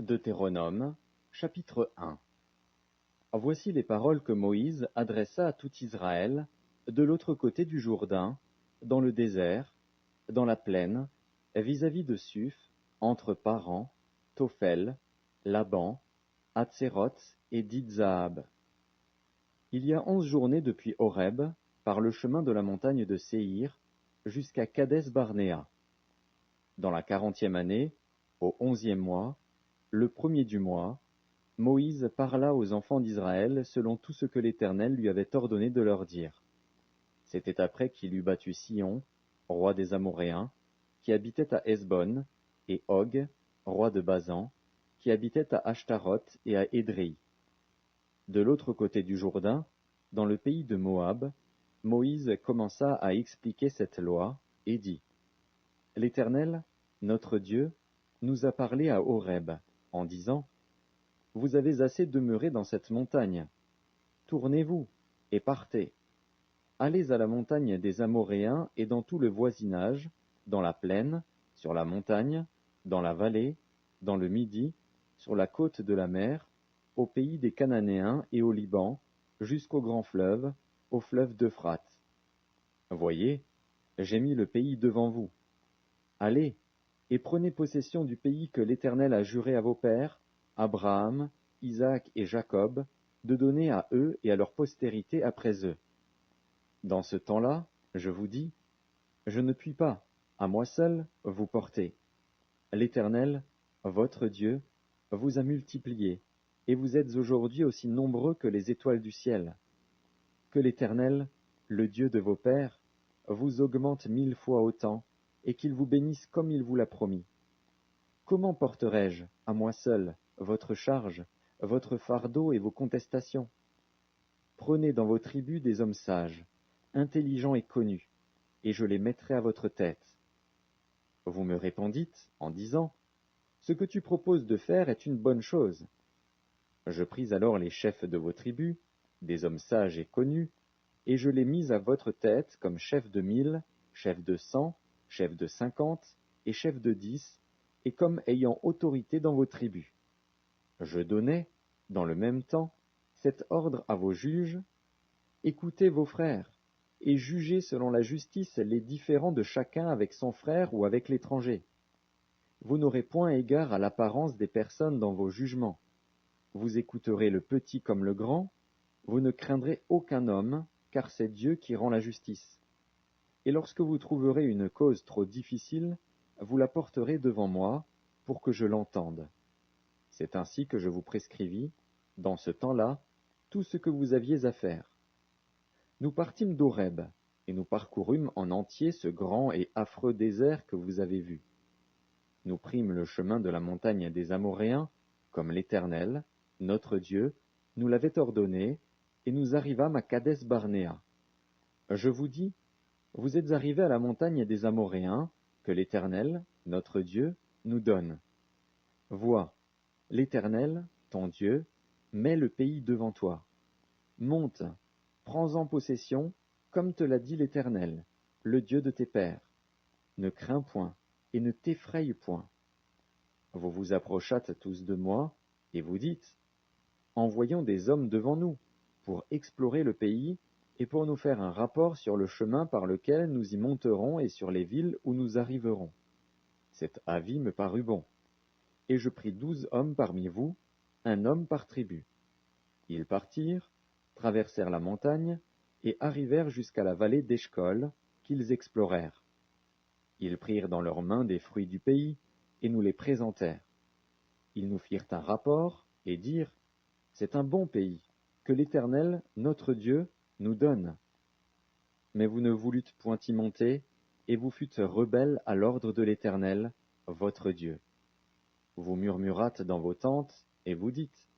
Deutéronome, chapitre 1. Voici les paroles que Moïse adressa à tout Israël, de l'autre côté du Jourdain, dans le désert, dans la plaine, vis-à-vis de Suph, entre Paran, Tophel, Laban, Hatséroth et Dibzahab. Il y a 11 journées depuis Horeb, par le chemin de la montagne de Séhir, jusqu'à Kadès-Barnéa. Dans la 40e année, au 11e mois, le premier du mois, Moïse parla aux enfants d'Israël selon tout ce que l'Éternel lui avait ordonné de leur dire. C'était après qu'il eut battu Sihon, roi des Amoréens, qui habitait à Hesbon, et Og, roi de Basan, qui habitait à Ashtaroth et à Édréi. De l'autre côté du Jourdain, dans le pays de Moab, Moïse commença à expliquer cette loi, et dit, « L'Éternel, notre Dieu, nous a parlé à Horeb, en disant, « Vous avez assez demeuré dans cette montagne. Tournez-vous, et partez. Allez à la montagne des Amoréens et dans tout le voisinage, dans la plaine, sur la montagne, dans la vallée, dans le Midi, sur la côte de la mer, au pays des Cananéens et au Liban, jusqu'au grand fleuve, au fleuve d'Euphrate. Voyez, j'ai mis le pays devant vous. Allez, et prenez possession du pays que l'Éternel a juré à vos pères, Abraham, Isaac et Jacob, de donner à eux et à leur postérité après eux. Dans ce temps-là, je vous dis, je ne puis pas, à moi seul, vous porter. L'Éternel, votre Dieu, vous a multipliés, et vous êtes aujourd'hui aussi nombreux que les étoiles du ciel. Que l'Éternel, le Dieu de vos pères, vous augmente 1000 fois autant, et qu'il vous bénisse comme il vous l'a promis. Comment porterai-je, à moi seul, votre charge, votre fardeau et vos contestations? Prenez dans vos tribus des hommes sages, intelligents et connus, et je les mettrai à votre tête. Vous me répondîtes, en disant, « Ce que tu proposes de faire est une bonne chose. » Je pris alors les chefs de vos tribus, des hommes sages et connus, et je les mis à votre tête comme chefs de 1000, chefs de 100, chefs de 50 et chefs de 10, et comme ayant autorité dans vos tribus. Je donnai, dans le même temps, cet ordre à vos juges, écoutez vos frères, et jugez selon la justice les différends de chacun avec son frère ou avec l'étranger. Vous n'aurez point égard à l'apparence des personnes dans vos jugements. Vous écouterez le petit comme le grand, vous ne craindrez aucun homme, car c'est Dieu qui rend la justice. Et lorsque vous trouverez une cause trop difficile, vous la porterez devant moi, pour que je l'entende. C'est ainsi que je vous prescrivis, dans ce temps-là, tout ce que vous aviez à faire. Nous partîmes d'Horeb, et nous parcourûmes en entier ce grand et affreux désert que vous avez vu. Nous prîmes le chemin de la montagne des Amoréens, comme l'Éternel, notre Dieu, nous l'avait ordonné, et nous arrivâmes à Kadès-Barnéa. Je vous dis, vous êtes arrivés à la montagne des Amoréens, que l'Éternel, notre Dieu, nous donne. Vois, l'Éternel, ton Dieu, met le pays devant toi. Monte, prends-en possession, comme te l'a dit l'Éternel, le Dieu de tes pères. Ne crains point, et ne t'effraie point. Vous vous approchâtes tous de moi, et vous dites, envoyons des hommes devant nous, pour explorer le pays, et pour nous faire un rapport sur le chemin par lequel nous y monterons et sur les villes où nous arriverons. Cet avis me parut bon. Et je pris 12 hommes parmi vous, un homme par tribu. Ils partirent, traversèrent la montagne, et arrivèrent jusqu'à la vallée d'Eshcol, qu'ils explorèrent. Ils prirent dans leurs mains des fruits du pays, et nous les présentèrent. Ils nous firent un rapport, et dirent, c'est un bon pays, que l'Éternel, notre Dieu, nous donne. Mais vous ne voulûtes point y monter, et vous fûtes rebelles à l'ordre de l'Éternel, votre Dieu. Vous murmurâtes dans vos tentes, et vous dites,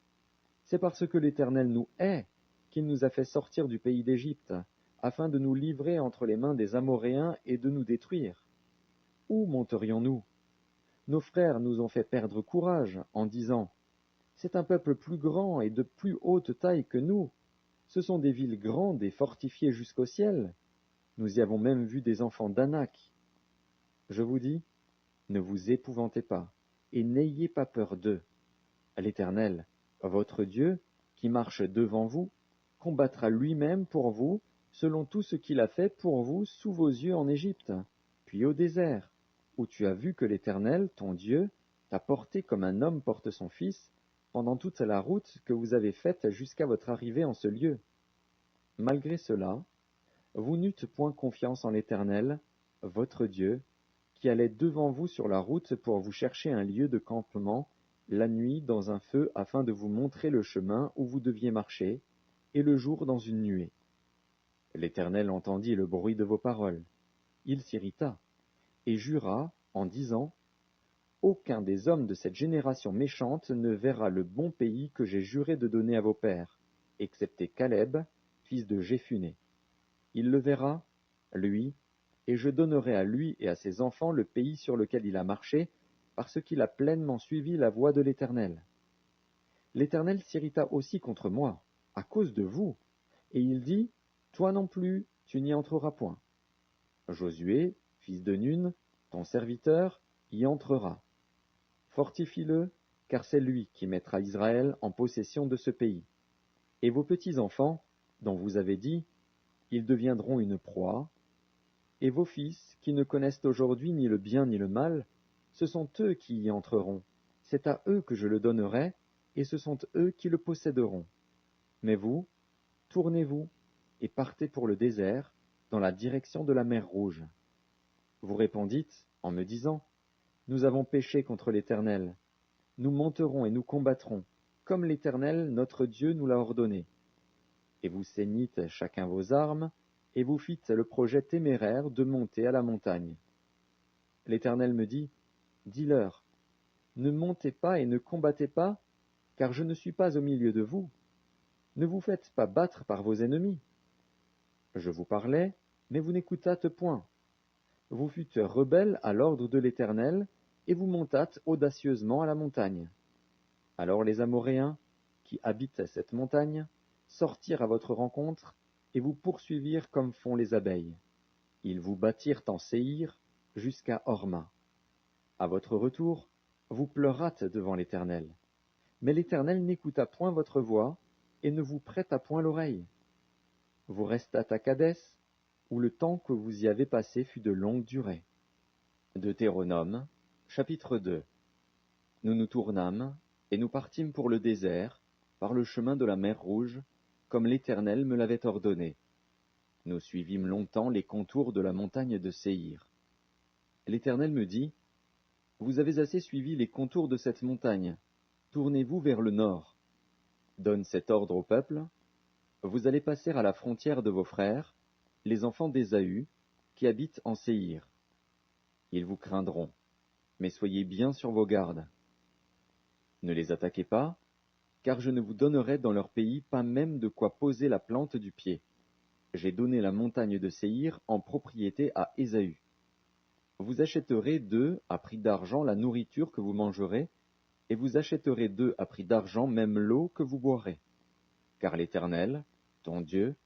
c'est parce que l'Éternel nous hait, qu'il nous a fait sortir du pays d'Égypte, afin de nous livrer entre les mains des Amoréens et de nous détruire. Où monterions-nous? Nos frères nous ont fait perdre courage, en disant, c'est un peuple plus grand et de plus haute taille que nous. Ce sont des villes grandes et fortifiées jusqu'au ciel. Nous y avons même vu des enfants d'Anak. Je vous dis, ne vous épouvantez pas, et n'ayez pas peur d'eux. L'Éternel, votre Dieu, qui marche devant vous, combattra lui-même pour vous, selon tout ce qu'il a fait pour vous sous vos yeux en Égypte, puis au désert, où tu as vu que l'Éternel, ton Dieu, t'a porté comme un homme porte son fils, pendant toute la route que vous avez faite jusqu'à votre arrivée en ce lieu. Malgré cela, vous n'eûtes point confiance en l'Éternel, votre Dieu, qui allait devant vous sur la route pour vous chercher un lieu de campement, la nuit dans un feu afin de vous montrer le chemin où vous deviez marcher, et le jour dans une nuée. L'Éternel entendit le bruit de vos paroles. Il s'irrita, et jura, en disant, aucun des hommes de cette génération méchante ne verra le bon pays que j'ai juré de donner à vos pères, excepté Caleb, fils de Jéphuné. Il le verra, lui, et je donnerai à lui et à ses enfants le pays sur lequel il a marché, parce qu'il a pleinement suivi la voie de l'Éternel. L'Éternel s'irrita aussi contre moi, à cause de vous, et il dit, toi non plus, tu n'y entreras point. Josué, fils de Nun, ton serviteur, y entrera. Fortifie-le, car c'est lui qui mettra Israël en possession de ce pays. Et vos petits-enfants, dont vous avez dit, ils deviendront une proie, et vos fils, qui ne connaissent aujourd'hui ni le bien ni le mal, ce sont eux qui y entreront. C'est à eux que je le donnerai, et ce sont eux qui le posséderont. Mais vous, tournez-vous, et partez pour le désert, dans la direction de la mer Rouge. Vous répondîtes, en me disant, nous avons péché contre l'Éternel. Nous monterons et nous combattrons, comme l'Éternel, notre Dieu, nous l'a ordonné. Et vous ceignîtes chacun vos armes, et vous fîtes le projet téméraire de monter à la montagne. L'Éternel me dit, dis-leur, ne montez pas et ne combattez pas, car je ne suis pas au milieu de vous. Ne vous faites pas battre par vos ennemis. Je vous parlais, mais vous n'écoutâtes point. Vous fûtes rebelles à l'ordre de l'Éternel, et vous montâtes audacieusement à la montagne. Alors les Amoréens, qui habitent cette montagne, sortirent à votre rencontre, et vous poursuivirent comme font les abeilles. Ils vous battirent en Séhir jusqu'à Horma. À votre retour, vous pleurâtes devant l'Éternel. Mais l'Éternel n'écouta point votre voix, et ne vous prêta point l'oreille. Vous restâtes à Kadès, où le temps que vous y avez passé fut de longue durée. Deutéronome, chapitre 2. Nous nous tournâmes, et nous partîmes pour le désert, par le chemin de la mer Rouge, comme l'Éternel me l'avait ordonné. Nous suivîmes longtemps les contours de la montagne de Séhir. L'Éternel me dit, vous avez assez suivi les contours de cette montagne, tournez-vous vers le nord. Donne cet ordre au peuple, vous allez passer à la frontière de vos frères, les enfants d'Ésaü, qui habitent en Séhir. Ils vous craindront, mais soyez bien sur vos gardes. Ne les attaquez pas, car je ne vous donnerai dans leur pays pas même de quoi poser la plante du pied. J'ai donné la montagne de Séhir en propriété à Ésaü. Vous achèterez d'eux à prix d'argent la nourriture que vous mangerez, et vous achèterez d'eux à prix d'argent même l'eau que vous boirez. Car l'Éternel, ton Dieu,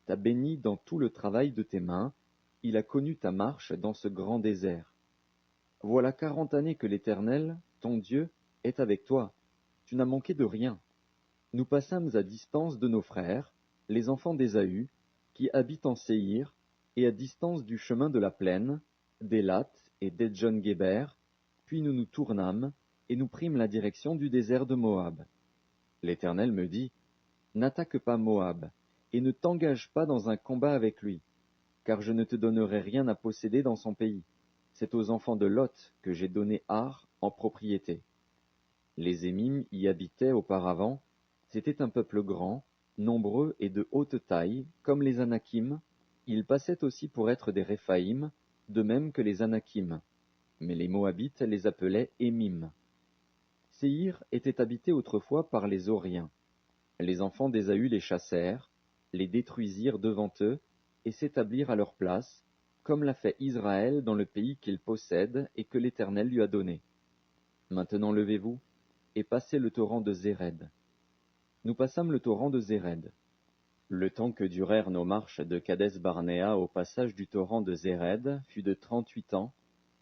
t'a béni dans tout le travail de tes mains, il a connu ta marche dans ce grand désert. Voilà 40 années que l'Éternel, ton Dieu, est avec toi. Tu n'as manqué de rien. Nous passâmes à distance de nos frères, les enfants d'Ésaü, qui habitent en Séhir, et à distance du chemin de la plaine, d'Élat et d'Edjon-Guéber, puis nous nous tournâmes, et nous prîmes la direction du désert de Moab. L'Éternel me dit, n'attaque pas Moab, et ne t'engage pas dans un combat avec lui, car je ne te donnerai rien à posséder dans son pays. C'est aux enfants de Lot que j'ai donné Ar en propriété. Les Émim y habitaient auparavant, c'était un peuple grand, nombreux et de haute taille, comme les Anakim, ils passaient aussi pour être des Réphaïm, de même que les Anakim, mais les Moabites les appelaient Émim. Séhir était habité autrefois par les Horiens. Les enfants d'Ésaü les chassèrent, les détruisirent devant eux, et s'établirent à leur place, comme l'a fait Israël dans le pays qu'il possède et que l'Éternel lui a donné. Maintenant levez-vous, et passez le torrent de Zéred. Nous passâmes le torrent de Zéred. Le temps que durèrent nos marches de Kadès-Barnéa au passage du torrent de Zéred fut de 38 ans,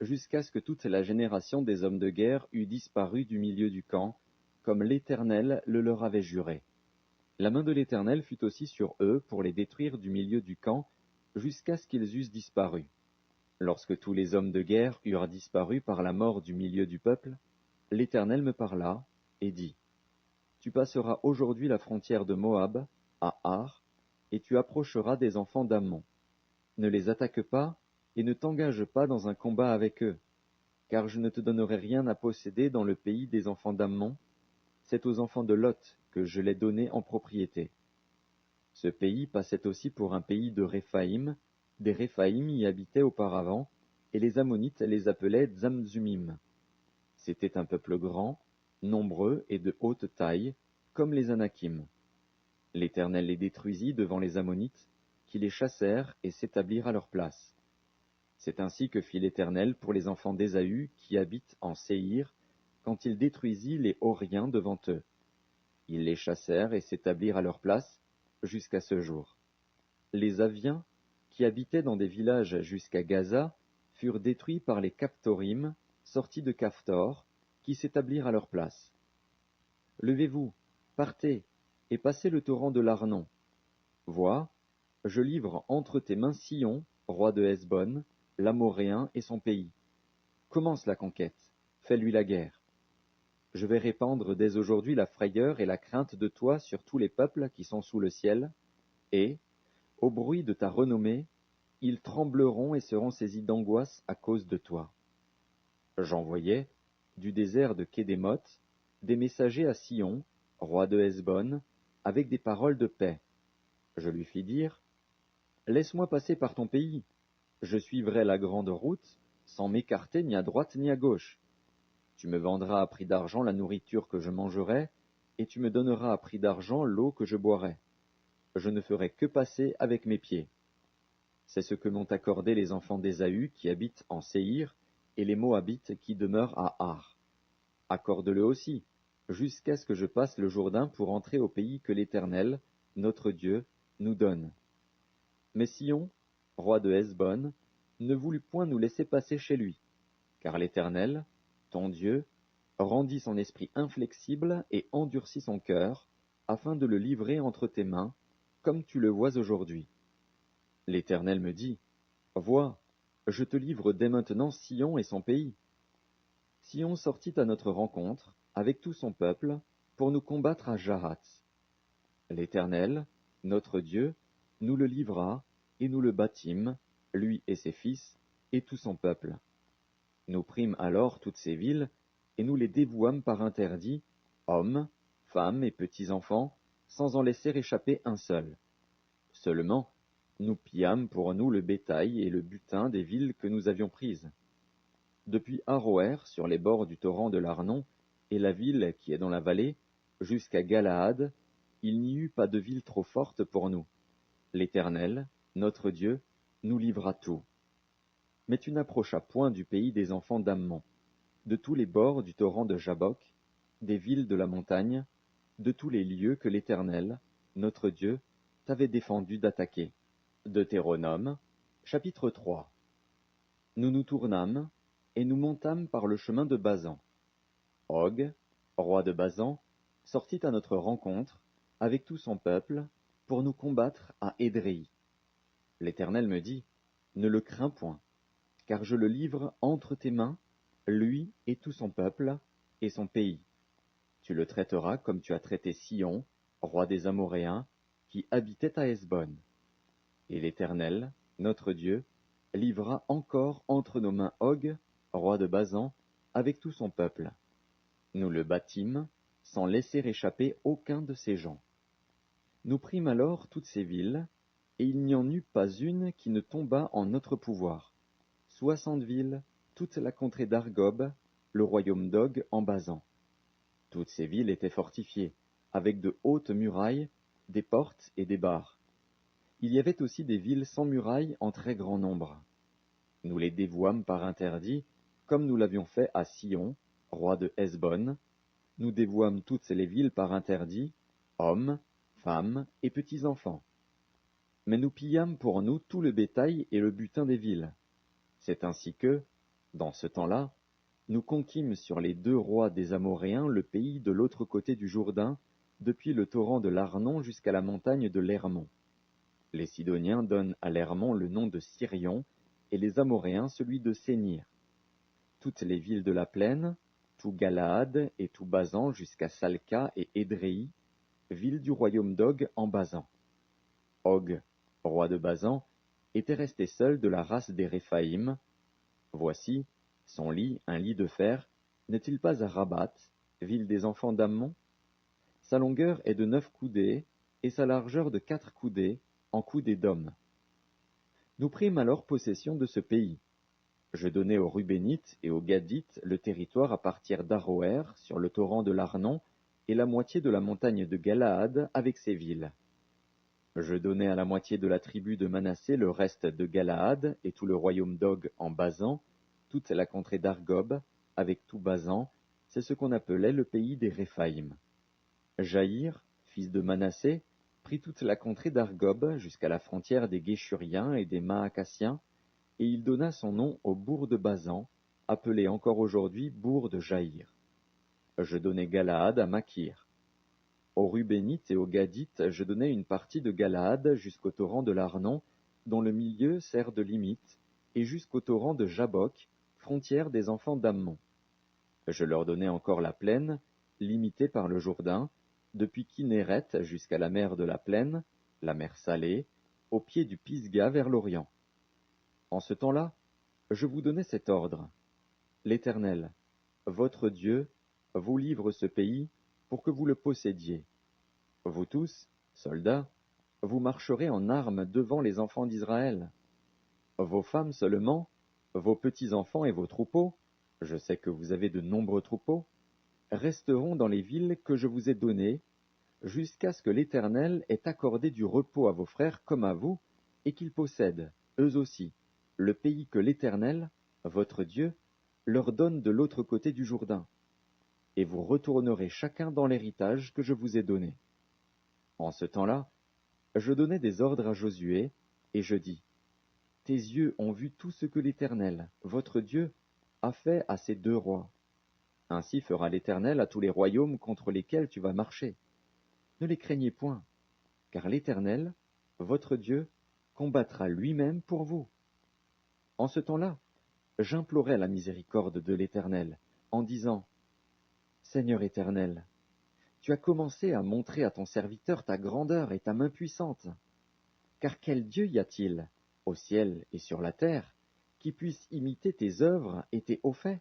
jusqu'à ce que toute la génération des hommes de guerre eût disparu du milieu du camp, comme l'Éternel le leur avait juré. La main de l'Éternel fut aussi sur eux pour les détruire du milieu du camp, jusqu'à ce qu'ils eussent disparu. Lorsque tous les hommes de guerre eurent disparu par la mort du milieu du peuple, l'Éternel me parla, et dit, Tu passeras aujourd'hui la frontière de Moab, à Ar, et tu approcheras des enfants d'Ammon. Ne les attaque pas, et ne t'engage pas dans un combat avec eux, car je ne te donnerai rien à posséder dans le pays des enfants d'Ammon, c'est aux enfants de Lot que je l'ai donné en propriété. Ce pays passait aussi pour un pays de Réphaïm, des Réphaïm y habitaient auparavant, et les Ammonites les appelaient Zamzumim. C'était un peuple grand, nombreux et de haute taille, comme les Anakim. L'Éternel les détruisit devant les Ammonites, qui les chassèrent et s'établirent à leur place. C'est ainsi que fit l'Éternel pour les enfants d'Ésaü qui habitent en Séhir, quand il détruisit les Horiens devant eux. Ils les chassèrent et s'établirent à leur place jusqu'à ce jour. Les Aviens, qui habitaient dans des villages jusqu'à Gaza, furent détruits par les Captorim, sortis de Caphtor, qui s'établirent à leur place. Levez-vous, partez, et passez le torrent de l'Arnon. Vois, je livre entre tes mains Sion, roi de Hesbon, l'Amoréen et son pays. Commence la conquête, fais-lui la guerre. Je vais répandre dès aujourd'hui la frayeur et la crainte de toi sur tous les peuples qui sont sous le ciel, et, au bruit de ta renommée, ils trembleront et seront saisis d'angoisse à cause de toi. J'envoyai, du désert de Kédémoth, des messagers à Sion, roi de Hesbon, avec des paroles de paix. Je lui fis dire, Laisse-moi passer par ton pays. Je suivrai la grande route, sans m'écarter ni à droite ni à gauche. Tu me vendras à prix d'argent la nourriture que je mangerai, et tu me donneras à prix d'argent l'eau que je boirai. Je ne ferai que passer avec mes pieds. C'est ce que m'ont accordé les enfants d'Ésaü qui habitent en Séhir, et les Moabites qui demeurent à Ar. Accorde-le aussi, jusqu'à ce que je passe le Jourdain pour entrer au pays que l'Éternel, notre Dieu, nous donne. Mais Sion, roi de Hesbon, ne voulut point nous laisser passer chez lui, car l'Éternel, ton Dieu, rendit son esprit inflexible et endurcit son cœur, afin de le livrer entre tes mains, comme tu le vois aujourd'hui. L'Éternel me dit, Vois, je te livre dès maintenant Sion et son pays. Sion sortit à notre rencontre, avec tout son peuple, pour nous combattre à Jahath. L'Éternel, notre Dieu, nous le livra, et nous le bâtîmes, lui et ses fils, et tout son peuple. Nous prîmes alors toutes ces villes, et nous les dévouâmes par interdit, hommes, femmes et petits-enfants, sans en laisser échapper un seul. Seulement, nous pillâmes pour nous le bétail et le butin des villes que nous avions prises. Depuis Aroër, sur les bords du torrent de l'Arnon, et la ville qui est dans la vallée, jusqu'à Galaad, il n'y eut pas de ville trop forte pour nous. L'Éternel, notre Dieu, nous livra tout. Mais tu n'approchas point du pays des enfants d'Ammon, de tous les bords du torrent de Jabbok, des villes de la montagne, de tous les lieux que l'Éternel, notre Dieu, t'avait défendu d'attaquer. Deutéronome, chapitre 3. Nous nous tournâmes, et nous montâmes par le chemin de Basan. Og, roi de Basan, sortit à notre rencontre, avec tout son peuple, pour nous combattre à Édréi. L'Éternel me dit, Ne le crains point, car je le livre entre tes mains, lui et tout son peuple, et son pays. Tu le traiteras comme tu as traité Sion, roi des Amoréens, qui habitait à Hesbon. Et l'Éternel, notre Dieu, livra encore entre nos mains Og, roi de Basan, avec tout son peuple. Nous le bâtîmes, sans laisser échapper aucun de ses gens. Nous prîmes alors toutes ces villes, et il n'y en eut pas une qui ne tombât en notre pouvoir. 60 villes, toute la contrée d'Argob, le royaume d'Og en Basan. Toutes ces villes étaient fortifiées, avec de hautes murailles, des portes et des barres. Il y avait aussi des villes sans murailles en très grand nombre. Nous les dévouâmes par interdit, comme nous l'avions fait à Sion, roi de Hesbon. Nous dévouâmes toutes les villes par interdit, hommes, femmes et petits-enfants. Mais nous pillâmes pour nous tout le bétail et le butin des villes. C'est ainsi que, dans ce temps-là, nous conquîmes sur les 2 rois des Amoréens le pays de l'autre côté du Jourdain, depuis le torrent de l'Arnon jusqu'à la montagne de l'Hermon. Les Sidoniens donnent à l'Hermon le nom de Sirion, et les Amoréens celui de Sénir. Toutes les villes de la plaine, tout Galaad et tout Basan jusqu'à Salca et Édréi, villes du royaume d'Og en Basan. Og, roi de Basan, était resté seul de la race des Réphaïm. Voici, son lit, un lit de fer, n'est-il pas à Rabat, ville des enfants d'Ammon? Sa longueur est de 9 coudées, et sa largeur de 4 coudées, en coudées d'homme. Nous prîmes alors possession de ce pays. Je donnai aux Rubénites et aux Gadites le territoire à partir d'Aroër, sur le torrent de l'Arnon, et la moitié de la montagne de Galaad avec ses villes. Je donnai à la moitié de la tribu de Manassé le reste de Galaad et tout le royaume d'Og en Basan, toute la contrée d'Argob, avec tout Basan, c'est ce qu'on appelait le pays des Réphaïm. Jaïr, fils de Manassé, prit toute la contrée d'Argob jusqu'à la frontière des Guéshuriens et des Maacassiens, et il donna son nom au bourg de Basan, appelé encore aujourd'hui bourg de Jaïr. Je donnai Galaad à Makir. Aux Rubénites et aux Gadites, je donnai une partie de Galaad jusqu'au torrent de l'Arnon, dont le milieu sert de limite, et jusqu'au torrent de Jabbok, frontière des enfants d'Ammon. Je leur donnai encore la plaine, limitée par le Jourdain, depuis Kinéret jusqu'à la mer de la plaine, la mer Salée, au pied du Pisga vers l'Orient. En ce temps-là, je vous donnai cet ordre. L'Éternel, votre Dieu, vous livre ce pays pour que vous le possédiez. Vous tous, soldats, vous marcherez en armes devant les enfants d'Israël. Vos femmes seulement, vos petits-enfants et vos troupeaux, je sais que vous avez de nombreux troupeaux, resteront dans les villes que je vous ai données, jusqu'à ce que l'Éternel ait accordé du repos à vos frères comme à vous, et qu'ils possèdent, eux aussi, le pays que l'Éternel, votre Dieu, leur donne de l'autre côté du Jourdain. Et vous retournerez chacun dans l'héritage que je vous ai donné. En ce temps-là, je donnai des ordres à Josué, et je dis, tes yeux ont vu tout ce que l'Éternel, votre Dieu, a fait à ces 2 rois. Ainsi fera l'Éternel à tous les royaumes contre lesquels tu vas marcher. Ne les craignez point, car l'Éternel, votre Dieu, combattra lui-même pour vous. En ce temps-là, j'implorai la miséricorde de l'Éternel, en disant, Seigneur Éternel, tu as commencé à montrer à ton serviteur ta grandeur et ta main puissante. Car quel Dieu y a-t-il, au ciel et sur la terre, qui puisse imiter tes œuvres et tes hauts faits?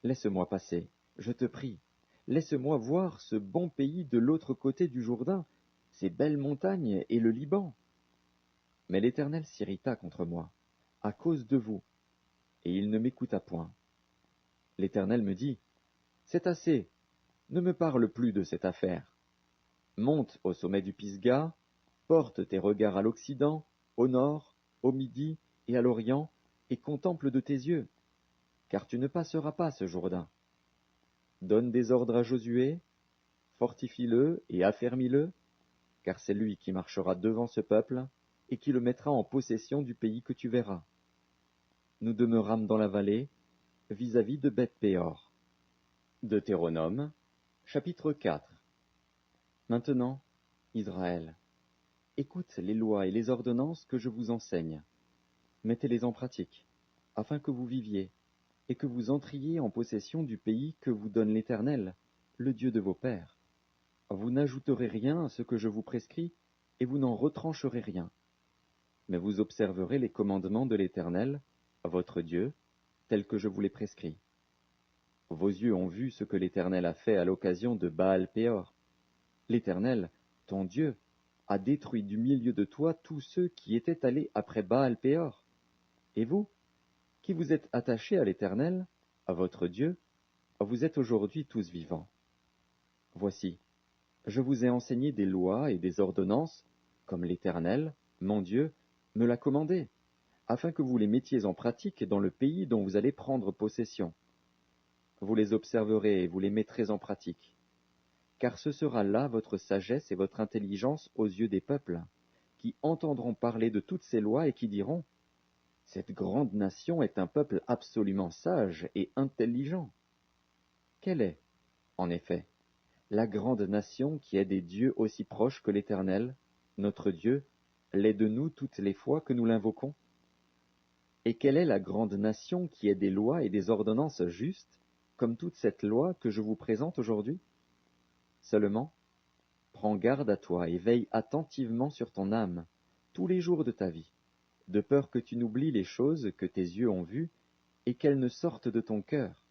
Laisse-moi passer, je te prie, laisse-moi voir ce bon pays de l'autre côté du Jourdain, ces belles montagnes et le Liban. Mais l'Éternel s'irrita contre moi, à cause de vous, et il ne m'écouta point. L'Éternel me dit, c'est assez, ne me parle plus de cette affaire. Monte au sommet du Pisga, porte tes regards à l'Occident, au nord, au midi et à l'Orient, et contemple de tes yeux, car tu ne passeras pas ce Jourdain. Donne des ordres à Josué, fortifie-le et affermis-le, car c'est lui qui marchera devant ce peuple, et qui le mettra en possession du pays que tu verras. Nous demeurâmes dans la vallée, vis-à-vis de Beth-péor. Deutéronome, chapitre 4. Maintenant, Israël, écoute les lois et les ordonnances que je vous enseigne. Mettez-les en pratique, afin que vous viviez, et que vous entriez en possession du pays que vous donne l'Éternel, le Dieu de vos pères. Vous n'ajouterez rien à ce que je vous prescris, et vous n'en retrancherez rien. Mais vous observerez les commandements de l'Éternel, votre Dieu, tels que je vous les prescris. Vos yeux ont vu ce que l'Éternel a fait à l'occasion de Baal-péor. L'Éternel, ton Dieu, a détruit du milieu de toi tous ceux qui étaient allés après Baal-péor. Et vous, qui vous êtes attachés à l'Éternel, à votre Dieu, vous êtes aujourd'hui tous vivants. Voici, je vous ai enseigné des lois et des ordonnances, comme l'Éternel, mon Dieu, me l'a commandé, afin que vous les mettiez en pratique dans le pays dont vous allez prendre possession. Vous les observerez et vous les mettrez en pratique. Car ce sera là votre sagesse et votre intelligence aux yeux des peuples, qui entendront parler de toutes ces lois et qui diront, Cette grande nation est un peuple absolument sage et intelligent. Quelle est, en effet, la grande nation qui est des dieux aussi proches que l'Éternel, notre Dieu, l'est de nous toutes les fois que nous l'invoquons? Et quelle est la grande nation qui ait des lois et des ordonnances justes, comme toute cette loi que je vous présente aujourd'hui? Seulement, prends garde à toi et veille attentivement sur ton âme, tous les jours de ta vie, de peur que tu n'oublies les choses que tes yeux ont vues et qu'elles ne sortent de ton cœur.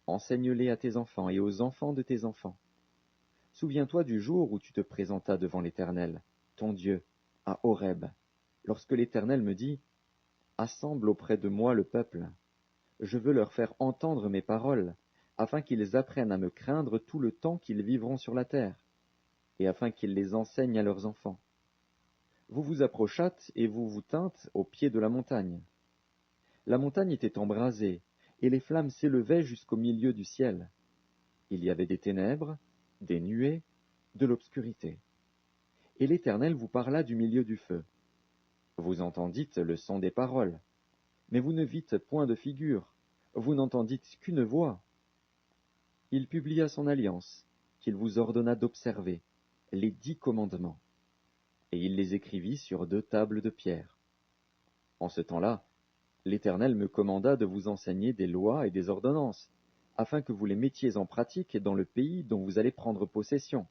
Enseigne-les à tes enfants et aux enfants de tes enfants. Souviens-toi du jour où tu te présentas devant l'Éternel, ton Dieu, à Horeb, lorsque l'Éternel me dit, Assemble auprès de moi le peuple. Je veux leur faire entendre mes paroles, afin qu'ils apprennent à me craindre tout le temps qu'ils vivront sur la terre, et afin qu'ils les enseignent à leurs enfants. Vous vous approchâtes et vous vous tîntes au pied de la montagne. La montagne était embrasée, et les flammes s'élevaient jusqu'au milieu du ciel. Il y avait des ténèbres, des nuées, de l'obscurité. Et l'Éternel vous parla du milieu du feu. Vous entendîtes le son des paroles, mais vous ne vîtes point de figure, vous n'entendîtes qu'une voix. Il publia son alliance, qu'il vous ordonna d'observer, les 10 commandements, et il les écrivit sur 2 tables de pierre. En ce temps-là, l'Éternel me commanda de vous enseigner des lois et des ordonnances, afin que vous les mettiez en pratique dans le pays dont vous allez prendre possession.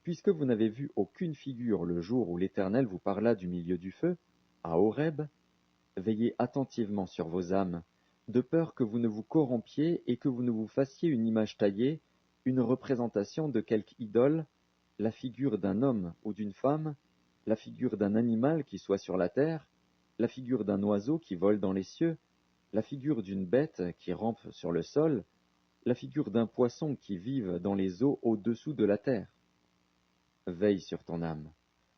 Puisque vous n'avez vu aucune figure le jour où l'Éternel vous parla du milieu du feu, à Horeb, veillez attentivement sur vos âmes, de peur que vous ne vous corrompiez et que vous ne vous fassiez une image taillée, une représentation de quelque idole, la figure d'un homme ou d'une femme, la figure d'un animal qui soit sur la terre, la figure d'un oiseau qui vole dans les cieux, la figure d'une bête qui rampe sur le sol, la figure d'un poisson qui vive dans les eaux au-dessous de la terre. Veille sur ton âme,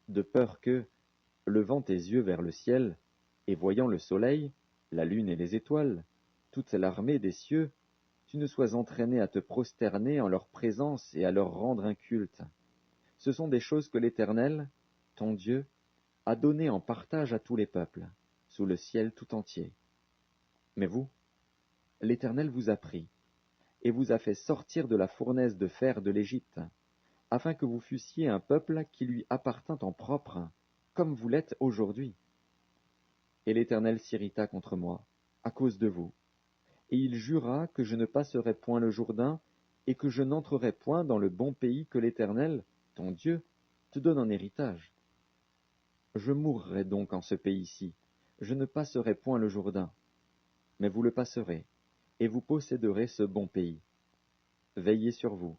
de peur que, levant tes yeux vers le ciel, et voyant le soleil, la lune et les étoiles, toute l'armée des cieux, tu ne sois entraîné à te prosterner en leur présence et à leur rendre un culte. Ce sont des choses que l'Éternel, ton Dieu, a données en partage à tous les peuples, sous le ciel tout entier. Mais vous, l'Éternel vous a pris, et vous a fait sortir de la fournaise de fer de l'Égypte, afin que vous fussiez un peuple qui lui appartint en propre, comme vous l'êtes aujourd'hui. Et l'Éternel s'irrita contre moi, à cause de vous, et il jura que je ne passerai point le Jourdain, et que je n'entrerai point dans le bon pays que l'Éternel, ton Dieu, te donne en héritage. Je mourrai donc en ce pays-ci, je ne passerai point le Jourdain, mais vous le passerez, et vous posséderez ce bon pays. Veillez sur vous,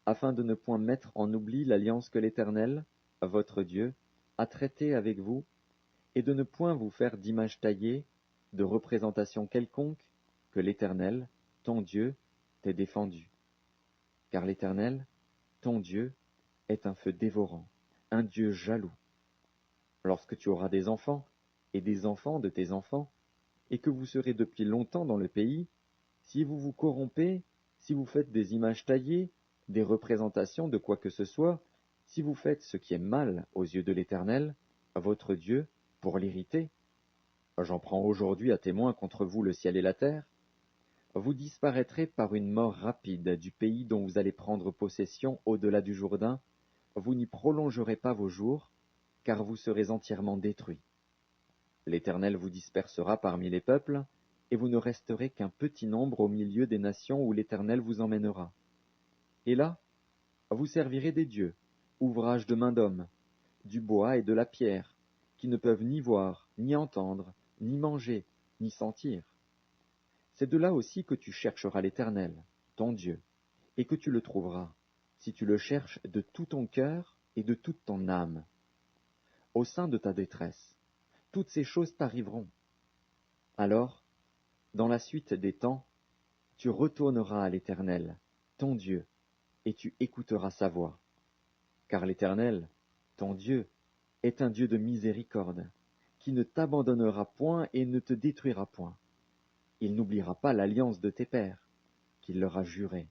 afin de ne point mettre en oubli l'alliance que l'Éternel, votre Dieu, a traitée avec vous, et de ne point vous faire d'image taillée, de représentation quelconque, que l'Éternel, ton Dieu, t'ait défendu. Car l'Éternel, ton Dieu, est un feu dévorant, un Dieu jaloux. Lorsque tu auras des enfants, et des enfants de tes enfants, et que vous serez depuis longtemps dans le pays, si vous vous corrompez, si vous faites des images taillées, des représentations de quoi que ce soit, si vous faites ce qui est mal aux yeux de l'Éternel, votre Dieu, pour l'irriter, j'en prends aujourd'hui à témoin contre vous le ciel et la terre, vous disparaîtrez par une mort rapide du pays dont vous allez prendre possession au-delà du Jourdain, vous n'y prolongerez pas vos jours, car vous serez entièrement détruits. L'Éternel vous dispersera parmi les peuples, et vous ne resterez qu'un petit nombre au milieu des nations où l'Éternel vous emmènera. Et là, vous servirez des dieux, ouvrages de main d'homme, du bois et de la pierre, qui ne peuvent ni voir, ni entendre, ni manger, ni sentir. C'est de là aussi que tu chercheras l'Éternel, ton Dieu, et que tu le trouveras, si tu le cherches de tout ton cœur et de toute ton âme. Au sein de ta détresse, toutes ces choses t'arriveront. Alors, dans la suite des temps, tu retourneras à l'Éternel, ton Dieu, et tu écouteras sa voix. Car l'Éternel, ton Dieu, est un Dieu de miséricorde, qui ne t'abandonnera point et ne te détruira point. Il n'oubliera pas l'alliance de tes pères, qu'il leur a jurée.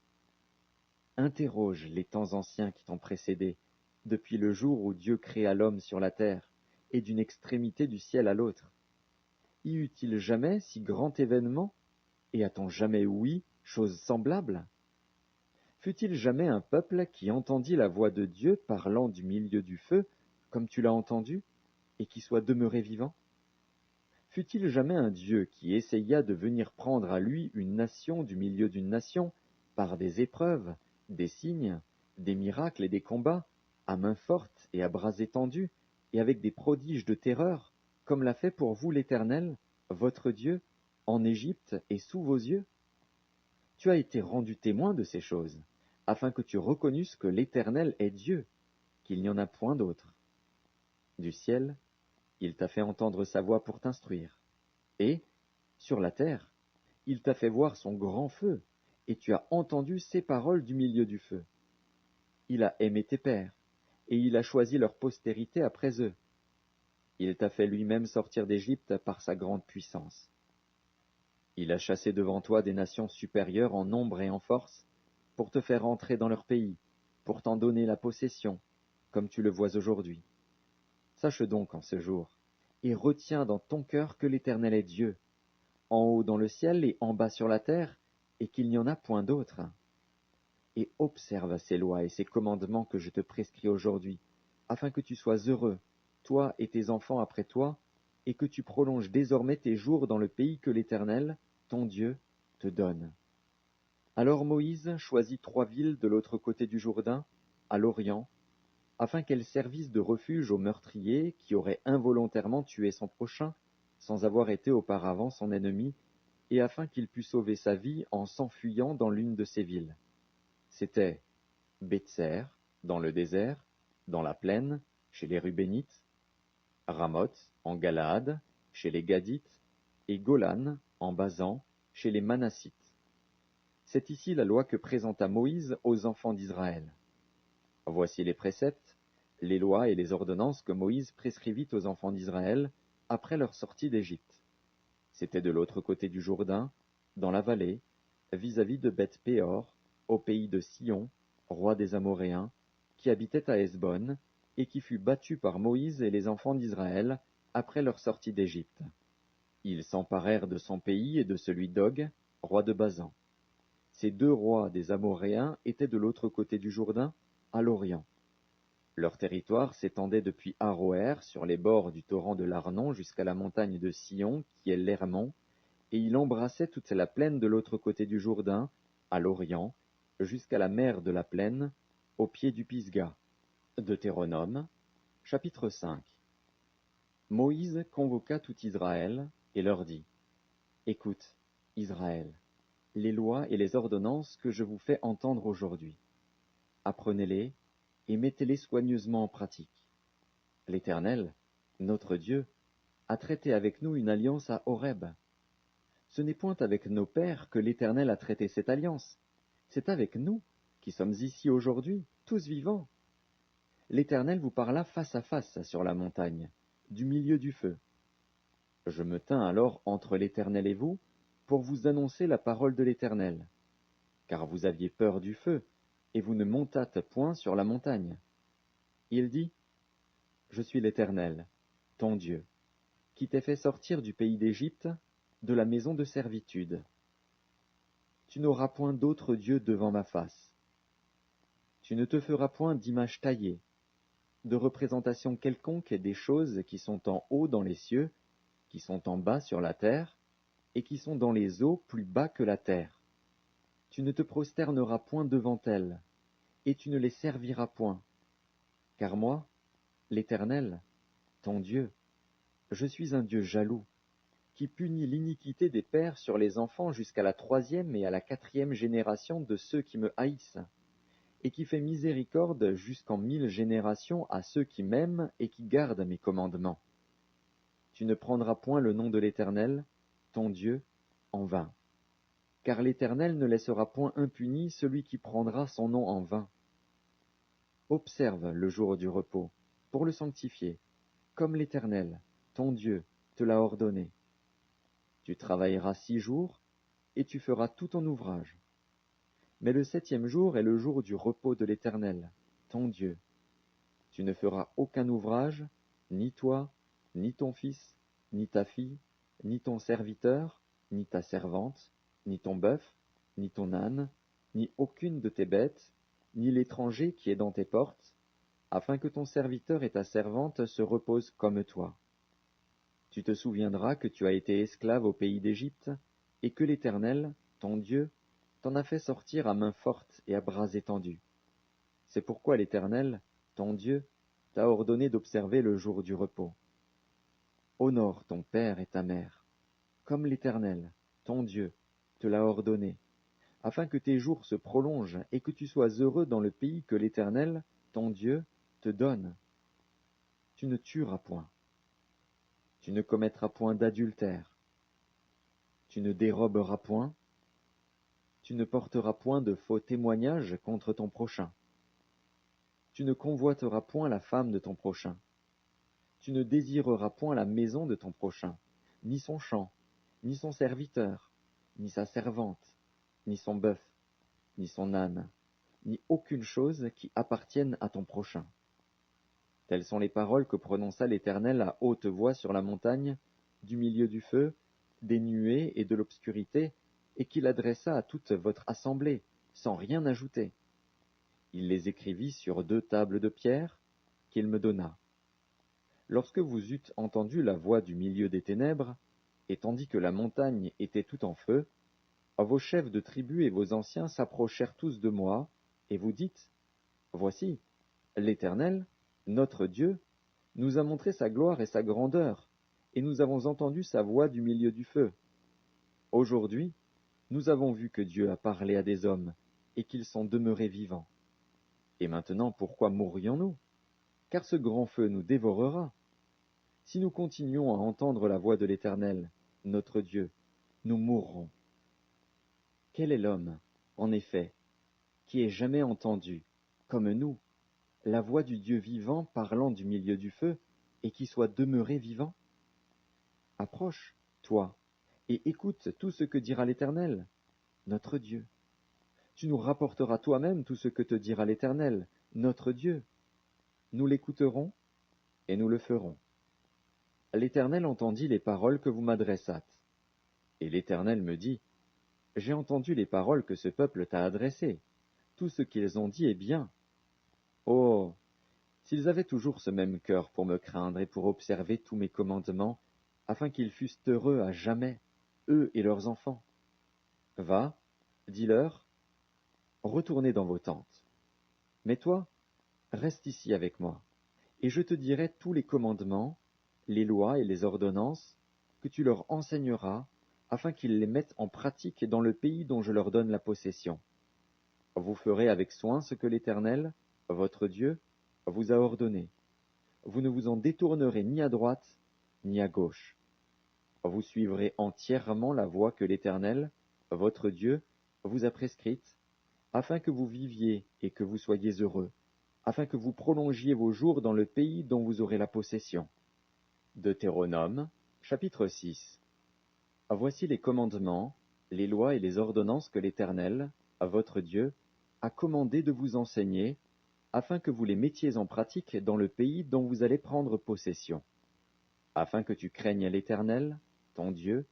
Interroge les temps anciens qui t'ont précédé, depuis le jour où Dieu créa l'homme sur la terre, et d'une extrémité du ciel à l'autre. Y eut-il jamais si grand événement, et a-t-on jamais ouï chose semblable? Fut-il jamais un peuple qui entendit la voix de Dieu parlant du milieu du feu, comme tu l'as entendu, et qui soit demeuré vivant? Fut-il jamais un Dieu qui essaya de venir prendre à lui une nation du milieu d'une nation, par des épreuves, des signes, des miracles et des combats, à main forte et à bras étendus, et avec des prodiges de terreur, comme l'a fait pour vous l'Éternel, votre Dieu, en Égypte et sous vos yeux? Tu as été rendu témoin de ces choses, afin que tu reconnusses que l'Éternel est Dieu, qu'il n'y en a point d'autre. Du ciel, il t'a fait entendre sa voix pour t'instruire. Et, sur la terre, il t'a fait voir son grand feu, et tu as entendu ses paroles du milieu du feu. Il a aimé tes pères, et il a choisi leur postérité après eux. Il t'a fait lui-même sortir d'Égypte par sa grande puissance. Il a chassé devant toi des nations supérieures en nombre et en force, pour te faire entrer dans leur pays, pour t'en donner la possession, comme tu le vois aujourd'hui. Sache donc en ce jour, et retiens dans ton cœur que l'Éternel est Dieu, en haut dans le ciel et en bas sur la terre, et qu'il n'y en a point d'autre. Et observe ces lois et ces commandements que je te prescris aujourd'hui, afin que tu sois heureux, toi et tes enfants après toi, et que tu prolonges désormais tes jours dans le pays que l'Éternel, ton Dieu, te donne. Alors Moïse choisit 3 villes de l'autre côté du Jourdain, à l'Orient, afin qu'elles servissent de refuge aux meurtriers qui auraient involontairement tué son prochain, sans avoir été auparavant son ennemi, et afin qu'il pût sauver sa vie en s'enfuyant dans l'une de ces villes. C'étaient Bétser, dans le désert, dans la plaine, chez les Rubénites, Ramoth, en Galaad, chez les Gadites, et Golan, en Basan, chez les Manassites. C'est ici la loi que présenta Moïse aux enfants d'Israël. Voici les préceptes, les lois et les ordonnances que Moïse prescrivit aux enfants d'Israël après leur sortie d'Égypte. C'était de l'autre côté du Jourdain, dans la vallée, vis-à-vis de Beth-péor, au pays de Sion, roi des Amoréens, qui habitait à Hesbon, et qui fut battu par Moïse et les enfants d'Israël après leur sortie d'Égypte. Ils s'emparèrent de son pays et de celui d'Og, roi de Basan. Ces 2 rois des Amoréens étaient de l'autre côté du Jourdain, à l'Orient. Leur territoire s'étendait depuis Aroër sur les bords du torrent de l'Arnon jusqu'à la montagne de Sion, qui est l'Hermon, et il embrassait toute la plaine de l'autre côté du Jourdain, à l'Orient, jusqu'à la mer de la plaine, au pied du Pisga. Deutéronome, chapitre 5. Moïse convoqua tout Israël, et leur dit, Écoute, Israël, les lois et les ordonnances que je vous fais entendre aujourd'hui. Apprenez-les, et mettez-les soigneusement en pratique. L'Éternel, notre Dieu, a traité avec nous une alliance à Horeb. Ce n'est point avec nos pères que l'Éternel a traité cette alliance, c'est avec nous, qui sommes ici aujourd'hui, tous vivants. L'Éternel vous parla face à face sur la montagne, du milieu du feu. Je me tins alors entre l'Éternel et vous, pour vous annoncer la parole de l'Éternel, car vous aviez peur du feu, et vous ne montâtes point sur la montagne. Il dit, Je suis l'Éternel, ton Dieu, qui t'ai fait sortir du pays d'Égypte, de la maison de servitude. Tu n'auras point d'autre Dieu devant ma face. Tu ne te feras point d'image taillée, de représentation quelconque des choses qui sont en haut dans les cieux, qui sont en bas sur la terre, et qui sont dans les eaux plus bas que la terre. Tu ne te prosterneras point devant elles, et tu ne les serviras point. Car moi, l'Éternel, ton Dieu, je suis un Dieu jaloux, qui punit l'iniquité des pères sur les enfants jusqu'à la 3e et à la 4e génération de ceux qui me haïssent, et qui fait miséricorde jusqu'en 1000 générations à ceux qui m'aiment et qui gardent mes commandements. Tu ne prendras point le nom de l'Éternel, ton Dieu, en vain, car l'Éternel ne laissera point impuni celui qui prendra son nom en vain. Observe le jour du repos, pour le sanctifier, comme l'Éternel, ton Dieu, te l'a ordonné. Tu travailleras 6 jours, et tu feras tout ton ouvrage. Mais le 7e jour est le jour du repos de l'Éternel, ton Dieu. Tu ne feras aucun ouvrage, ni toi, ni ton fils, ni ta fille, ni ton serviteur, ni ta servante, ni ton bœuf, ni ton âne, ni aucune de tes bêtes, ni l'étranger qui est dans tes portes, afin que ton serviteur et ta servante se reposent comme toi. Tu te souviendras que tu as été esclave au pays d'Égypte, et que l'Éternel, ton Dieu, t'en a fait sortir à main forte et à bras étendus. C'est pourquoi l'Éternel, ton Dieu, t'a ordonné d'observer le jour du repos. Honore ton père et ta mère, comme l'Éternel, ton Dieu, te l'a ordonné, afin que tes jours se prolongent et que tu sois heureux dans le pays que l'Éternel, ton Dieu, te donne. Tu ne tueras point. Tu ne commettras point d'adultère. Tu ne déroberas point. Tu ne porteras point de faux témoignages contre ton prochain. Tu ne convoiteras point la femme de ton prochain. Tu ne désireras point la maison de ton prochain, ni son champ, ni son serviteur, ni sa servante, ni son bœuf, ni son âne, ni aucune chose qui appartienne à ton prochain. Telles sont les paroles que prononça l'Éternel à haute voix sur la montagne, du milieu du feu, des nuées et de l'obscurité, et qu'il adressa à toute votre assemblée, sans rien ajouter. Il les écrivit sur 2 tables de pierre, qu'il me donna. Lorsque vous eûtes entendu la voix du milieu des ténèbres, et tandis que la montagne était tout en feu, vos chefs de tribus et vos anciens s'approchèrent tous de moi, et vous dites, Voici, l'Éternel, notre Dieu, nous a montré sa gloire et sa grandeur, et nous avons entendu sa voix du milieu du feu. Aujourd'hui, nous avons vu que Dieu a parlé à des hommes, et qu'ils sont demeurés vivants. Et maintenant, pourquoi mourrions-nous? Car ce grand feu nous dévorera. Si nous continuons à entendre la voix de l'Éternel, notre Dieu, nous mourrons. Quel est l'homme, en effet, qui ait jamais entendu, comme nous, la voix du Dieu vivant parlant du milieu du feu, et qui soit demeuré vivant? Approche, toi, et écoute tout ce que dira l'Éternel, notre Dieu. Tu nous rapporteras toi-même tout ce que te dira l'Éternel, notre Dieu. Nous l'écouterons, et nous le ferons. L'Éternel entendit les paroles que vous m'adressâtes. Et l'Éternel me dit, J'ai entendu les paroles que ce peuple t'a adressées. Tout ce qu'ils ont dit est bien. Oh, s'ils avaient toujours ce même cœur pour me craindre et pour observer tous mes commandements, afin qu'ils fussent heureux à jamais, eux et leurs enfants. Va, dis-leur, retournez dans vos tentes. Mais toi, reste ici avec moi, et je te dirai tous les commandements, les lois et les ordonnances que tu leur enseigneras, afin qu'ils les mettent en pratique dans le pays dont je leur donne la possession. Vous ferez avec soin ce que l'Éternel, votre Dieu, vous a ordonné. Vous ne vous en détournerez ni à droite, ni à gauche. Vous suivrez entièrement la voie que l'Éternel, votre Dieu, vous a prescrite, afin que vous viviez et que vous soyez heureux, afin que vous prolongiez vos jours dans le pays dont vous aurez la possession. Deutéronome, chapitre 6. Voici les commandements, les lois et les ordonnances que l'Éternel, votre Dieu, a commandé de vous enseigner, afin que vous les mettiez en pratique dans le pays dont vous allez prendre possession, afin que tu craignes l'Éternel, ton Dieu,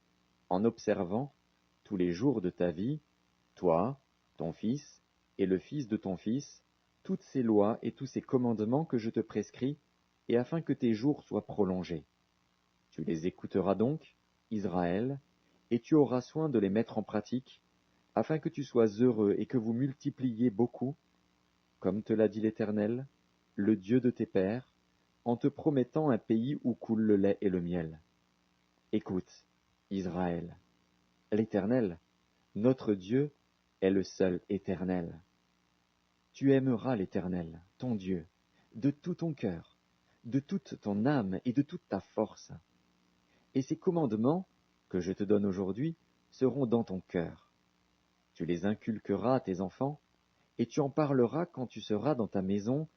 en observant, tous les jours de ta vie, toi, ton fils, et le fils de ton fils, toutes ces lois et tous ces commandements que je te prescris, et afin que tes jours soient prolongés. Tu les écouteras donc, Israël, et tu auras soin de les mettre en pratique, afin que tu sois heureux et que vous multipliez beaucoup, comme te l'a dit l'Éternel, le Dieu de tes pères, en te promettant un pays où coule le lait et le miel. Écoute, Israël, l'Éternel, notre Dieu, est le seul éternel. Tu aimeras l'Éternel, ton Dieu, de tout ton cœur, de toute ton âme et de toute ta force. Et ces commandements, que je te donne aujourd'hui, seront dans ton cœur. Tu les inculqueras à tes enfants, et tu en parleras quand tu seras dans ta maison,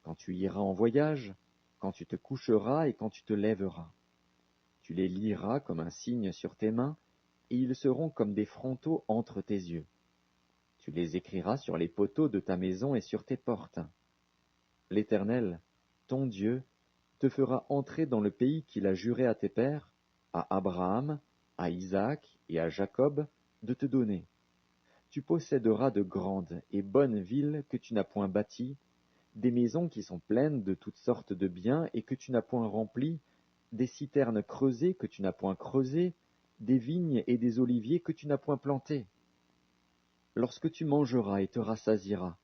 quand tu iras en voyage, quand tu te coucheras et quand tu te lèveras. Tu les liras comme un signe sur tes mains, et ils seront comme des frontaux entre tes yeux. Tu les écriras sur les poteaux de ta maison et sur tes portes. L'Éternel, ton Dieu, te fera entrer dans le pays qu'il a juré à tes pères, à Abraham, à Isaac et à Jacob de te donner. Tu posséderas de grandes et bonnes villes que tu n'as point bâties, des maisons qui sont pleines de toutes sortes de biens et que tu n'as point remplies, des citernes creusées que tu n'as point creusées, des vignes et des oliviers que tu n'as point plantés. Lorsque tu mangeras et te rassasieras,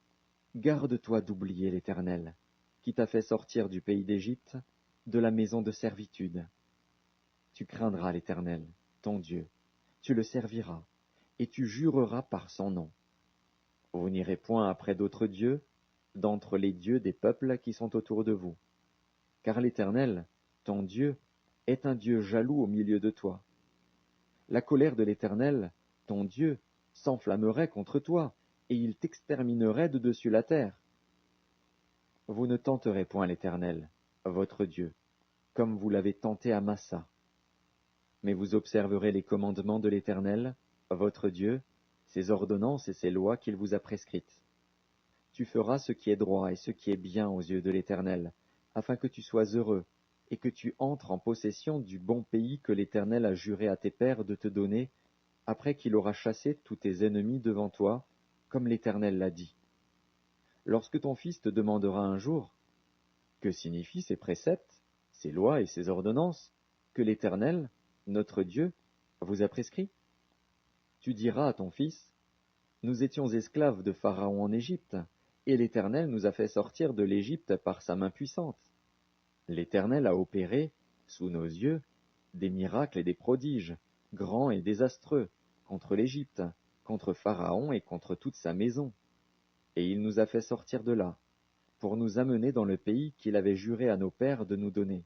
garde-toi d'oublier l'Éternel, qui t'a fait sortir du pays d'Égypte, de la maison de servitude. Tu craindras l'Éternel, ton Dieu, tu le serviras, et tu jureras par son nom. Vous n'irez point après d'autres dieux, d'entre les dieux des peuples qui sont autour de vous. Car l'Éternel, ton Dieu, est un Dieu jaloux au milieu de toi. La colère de l'Éternel, ton Dieu, s'enflammerait contre toi, et il t'exterminerait de dessus la terre. Vous ne tenterez point l'Éternel, votre Dieu, comme vous l'avez tenté à Massa. Mais vous observerez les commandements de l'Éternel, votre Dieu, ses ordonnances et ses lois qu'il vous a prescrites. Tu feras ce qui est droit et ce qui est bien aux yeux de l'Éternel, afin que tu sois heureux, et que tu entres en possession du bon pays que l'Éternel a juré à tes pères de te donner, après qu'il aura chassé tous tes ennemis devant toi, comme l'Éternel l'a dit. Lorsque ton fils te demandera un jour, que signifient ces préceptes, ces lois et ces ordonnances, que l'Éternel, notre Dieu, vous a prescrits? Tu diras à ton fils, nous étions esclaves de Pharaon en Égypte, et l'Éternel nous a fait sortir de l'Égypte par sa main puissante. L'Éternel a opéré, sous nos yeux, des miracles et des prodiges, grands et désastreux, contre l'Égypte, contre Pharaon et contre toute sa maison. Et il nous a fait sortir de là, pour nous amener dans le pays qu'il avait juré à nos pères de nous donner.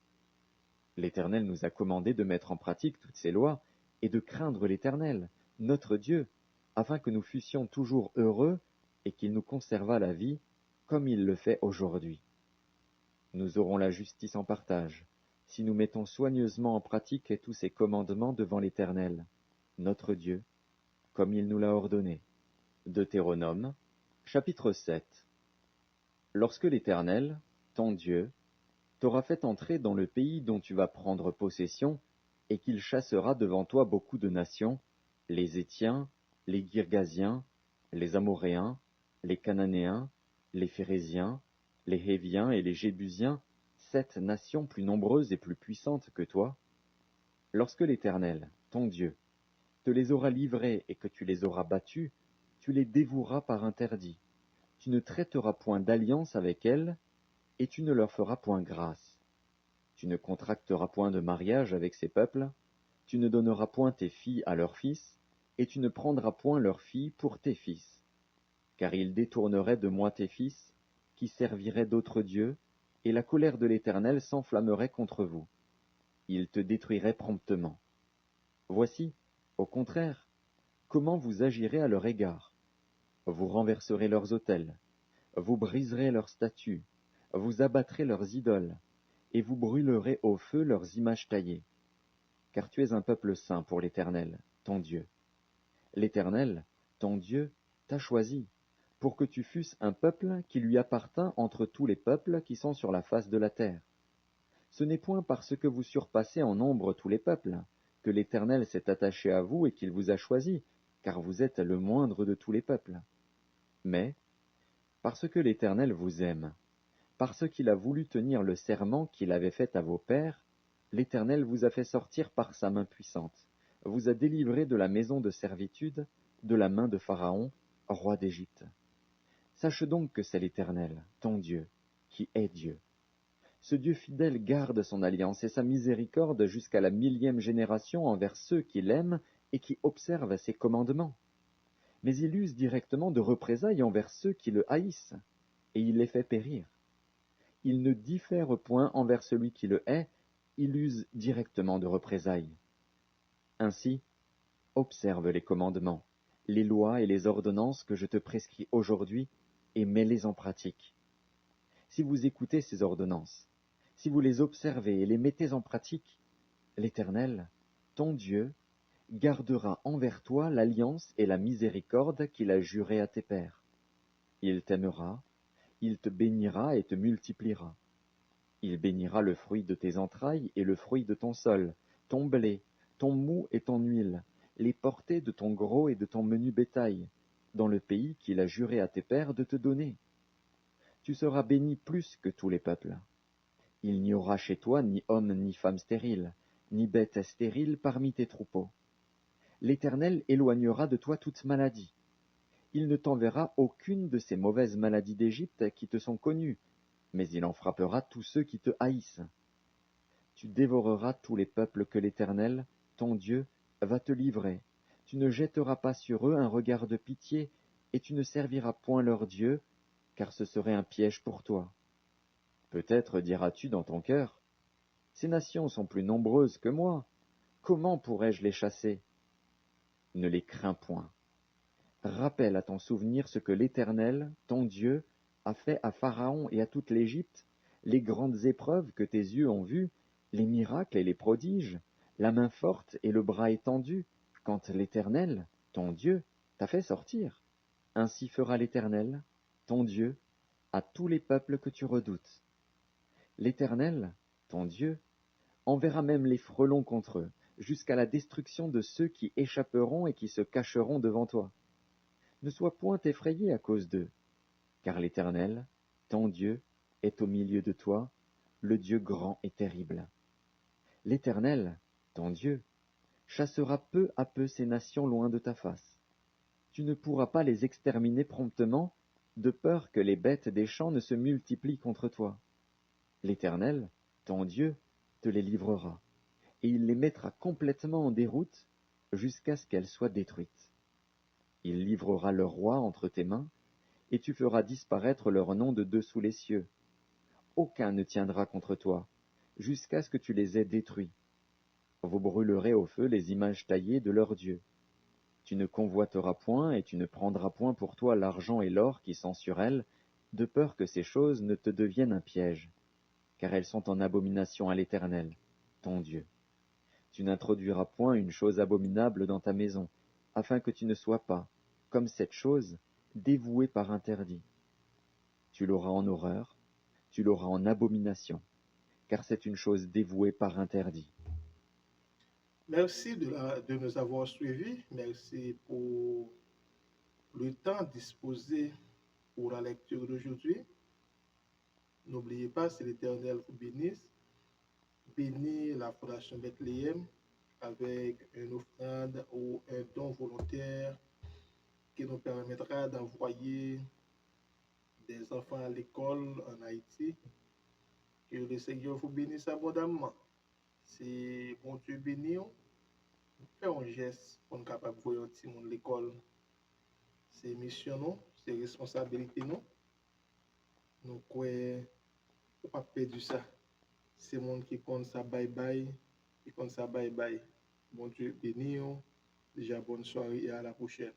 L'Éternel nous a commandé de mettre en pratique toutes ces lois, et de craindre l'Éternel, notre Dieu, afin que nous fussions toujours heureux, et qu'il nous conservât la vie, comme il le fait aujourd'hui. Nous aurons la justice en partage, si nous mettons soigneusement en pratique tous ces commandements devant l'Éternel, notre Dieu, comme il nous l'a ordonné. Deutéronome, chapitre 7. Lorsque l'Éternel, ton Dieu, t'aura fait entrer dans le pays dont tu vas prendre possession, et qu'il chassera devant toi beaucoup de nations, les Hétiens, les Girgasiens, les Amoréens, les Cananéens, les Phéréziens, les Héviens et les Jébusiens, 7 nations plus nombreuses et plus puissantes que toi. Lorsque l'Éternel, ton Dieu, te les aura livrés et que tu les auras battus, tu les dévoueras par interdit. Tu ne traiteras point d'alliance avec elles, et tu ne leur feras point grâce. Tu ne contracteras point de mariage avec ces peuples, tu ne donneras point tes filles à leurs fils, et tu ne prendras point leurs filles pour tes fils. Car ils détourneraient de moi tes fils, qui serviraient d'autres dieux, et la colère de l'Éternel s'enflammerait contre vous. Ils te détruiraient promptement. Voici, au contraire, comment vous agirez à leur égard. Vous renverserez leurs autels, vous briserez leurs statues, vous abattrez leurs idoles, et vous brûlerez au feu leurs images taillées. Car tu es un peuple saint pour l'Éternel, ton Dieu. L'Éternel, ton Dieu, t'a choisi, pour que tu fusses un peuple qui lui appartint entre tous les peuples qui sont sur la face de la terre. Ce n'est point parce que vous surpassez en nombre tous les peuples, que l'Éternel s'est attaché à vous et qu'il vous a choisi, car vous êtes le moindre de tous les peuples. Mais, parce que l'Éternel vous aime, parce qu'il a voulu tenir le serment qu'il avait fait à vos pères, l'Éternel vous a fait sortir par sa main puissante, vous a délivré de la maison de servitude, de la main de Pharaon, roi d'Égypte. Sache donc que c'est l'Éternel, ton Dieu, qui est Dieu. Ce Dieu fidèle garde son alliance et sa miséricorde jusqu'à la 1000e génération envers ceux qui l'aiment et qui observent ses commandements. Mais il use directement de représailles envers ceux qui le haïssent, et il les fait périr. Il ne diffère point envers celui qui le hait, il use directement de représailles. Ainsi, observe les commandements, les lois et les ordonnances que je te prescris aujourd'hui, et mets-les en pratique. Si vous écoutez ces ordonnances, si vous les observez et les mettez en pratique, l'Éternel, ton Dieu, gardera envers toi l'alliance et la miséricorde qu'il a jurée à tes pères. Il t'aimera, il te bénira et te multipliera. Il bénira le fruit de tes entrailles et le fruit de ton sol, ton blé, ton mou et ton huile, les portées de ton gros et de ton menu bétail, dans le pays qu'il a juré à tes pères de te donner. Tu seras béni plus que tous les peuples. Il n'y aura chez toi ni homme ni femme stérile, ni bête stérile parmi tes troupeaux. L'Éternel éloignera de toi toute maladie. Il ne t'enverra aucune de ces mauvaises maladies d'Égypte qui te sont connues, mais il en frappera tous ceux qui te haïssent. Tu dévoreras tous les peuples que l'Éternel, ton Dieu, va te livrer. Tu ne jetteras pas sur eux un regard de pitié, et tu ne serviras point leur Dieu, car ce serait un piège pour toi. Peut-être diras-tu dans ton cœur, ces nations sont plus nombreuses que moi, comment pourrais-je les chasser? Ne les crains point. Rappelle à ton souvenir ce que l'Éternel, ton Dieu, a fait à Pharaon et à toute l'Égypte, les grandes épreuves que tes yeux ont vues, les miracles et les prodiges, la main forte et le bras étendu, quand l'Éternel, ton Dieu, t'a fait sortir. Ainsi fera l'Éternel, ton Dieu, à tous les peuples que tu redoutes. L'Éternel, ton Dieu, enverra même les frelons contre eux, jusqu'à la destruction de ceux qui échapperont et qui se cacheront devant toi. Ne sois point effrayé à cause d'eux, car l'Éternel, ton Dieu, est au milieu de toi, le Dieu grand et terrible. L'Éternel, ton Dieu, chassera peu à peu ces nations loin de ta face. Tu ne pourras pas les exterminer promptement, de peur que les bêtes des champs ne se multiplient contre toi. L'Éternel, ton Dieu, te les livrera, et il les mettra complètement en déroute jusqu'à ce qu'elles soient détruites. Il livrera leur roi entre tes mains, et tu feras disparaître leur nom de dessous les cieux. Aucun ne tiendra contre toi, jusqu'à ce que tu les aies détruits. Vous brûlerez au feu les images taillées de leurs dieux. Tu ne convoiteras point et tu ne prendras point pour toi l'argent et l'or qui sont sur elles, de peur que ces choses ne te deviennent un piège, car elles sont en abomination à l'Éternel, ton Dieu. Tu n'introduiras point une chose abominable dans ta maison, afin que tu ne sois pas, comme cette chose, dévoué par interdit. Tu l'auras en horreur, tu l'auras en abomination, car c'est une chose dévouée par interdit. Merci de nous avoir suivis. Merci pour le temps disposé pour la lecture d'aujourd'hui. N'oubliez pas, si l'Éternel vous bénisse, bénis la Fondation Bethléem avec une offrande ou un don volontaire qui nous permettra d'envoyer des enfants à l'école en Haïti. Que le Seigneur vous bénisse abondamment. Si bon Dieu bénit, fais un geste pour nous capable de voir l'école. C'est mission, nous, c'est responsabilité, nous. Nous croyons pas perdre ça. C'est le monde qui compte ça bye bye, qui compte ça bye bye. Bon Dieu bénit, déjà bonne soirée et à la prochaine.